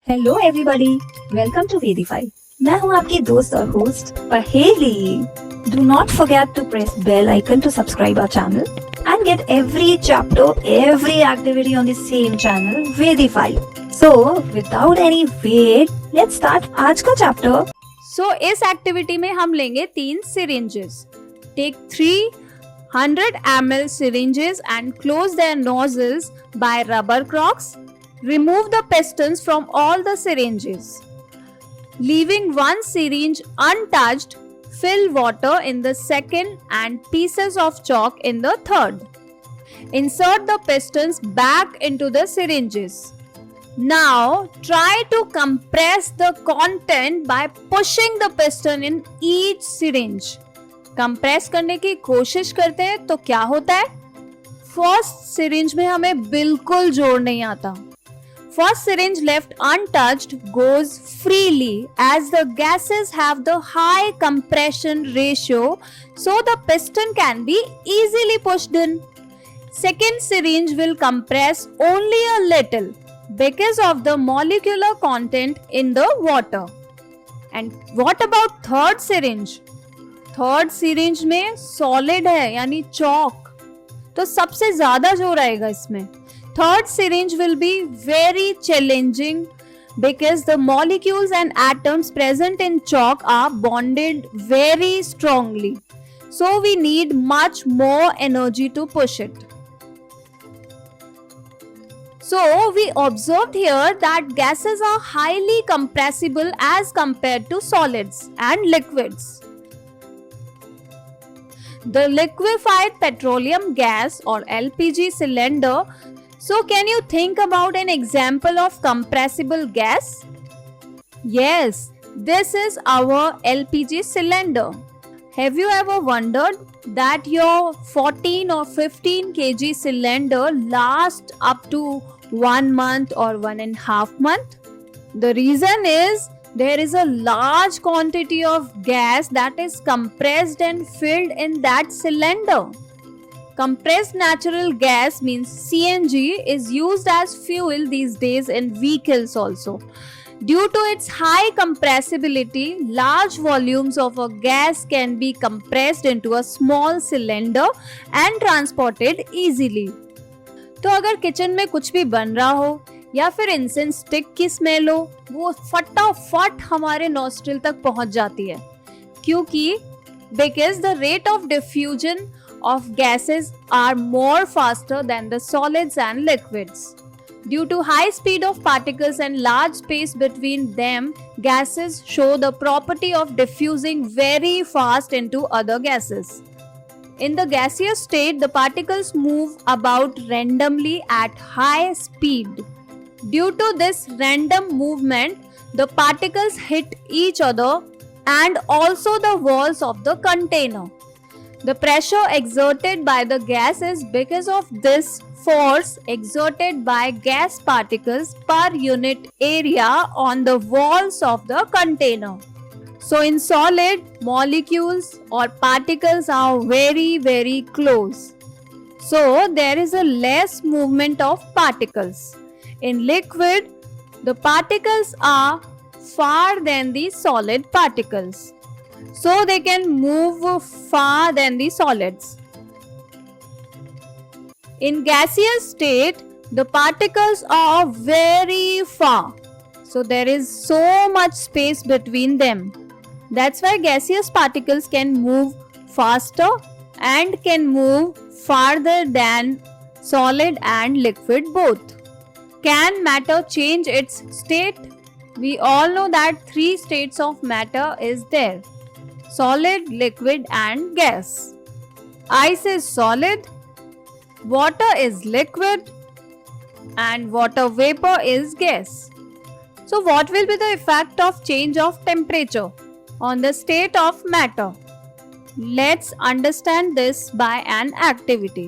Hello everybody, welcome to Vedify. मैं हूं आपकी दोस्त और host Paheli. Do not forget to press bell icon to subscribe our channel and get every chapter, every activity on the same channel Vedify. So without any wait, let's start आज का chapter. सो इस activity में हम लेंगे 3 syringes. Take 300 ml syringes and close their nozzles by rubber corks. Remove the pistons from all the syringes. Leaving one syringe untouched, fill water in the second and pieces of chalk in the third. Insert the pistons back into the syringes. Now try to compress the content by pushing the piston in each syringe. Compress करने की कोशिश करते हैं तो क्या होता है? First syringe में हमें बिल्कुल जोर नहीं आता. First syringe left untouched goes freely as the gases have the high compression ratio, so the piston can be easily pushed in. Second syringe will compress only a little because of the molecular content in the water. And what about third syringe? Third syringe में solid है यानी chalk, तो सबसे ज्यादा जोर आएगा इसमें. Third syringe will be very challenging because the molecules and atoms present in chalk are bonded very strongly. So we need much more energy to push it. So we observed here that gases are highly compressible as compared to solids and liquids. The liquefied petroleum gas or LPG cylinder. So can you think about an example of compressible gas? Yes, this is our LPG cylinder. Have you ever wondered that your 14 or 15 kg cylinder lasts up to 1 month or 1.5 months? The reason is there is a large quantity of gas that is compressed and filled in that cylinder. Compressed natural gas means CNG is used as fuel these days in vehicles also. Due to its high compressibility, large volumes of a gas can be compressed into a small cylinder and transported easily. तो अगर kitchen में कुछ भी बन रहा हो या फिर इंसेंस स्टिक की स्मेल हो, वो फटाफट हमारे नॉस्ट्रिल तक पहुंच जाती है, क्योंकि because the rate of diffusion of gases are more faster than the solids and liquids. Due to high speed of particles and large space between them, gases show the property of diffusing very fast into other gases. In the gaseous state, the particles move about randomly at high speed. Due to this random movement, the particles hit each other and also the walls of the container. The pressure exerted by the gas is because of this force exerted by gas particles per unit area on the walls of the container. So in solid, molecules or particles are very close. So there is a less movement of particles. In liquid, the particles are far than the solid particles. So they can move far than the solids. In gaseous state, the particles are very far. So there is so much space between them. That's why gaseous particles can move faster and can move farther than solid and liquid both. Can matter change its state? We all know that 3 states of matter is there: solid, liquid and gas. Ice is solid, water is liquid and water vapor is gas. So what will be the effect of change of temperature on the state of matter? Let's understand this by an activity.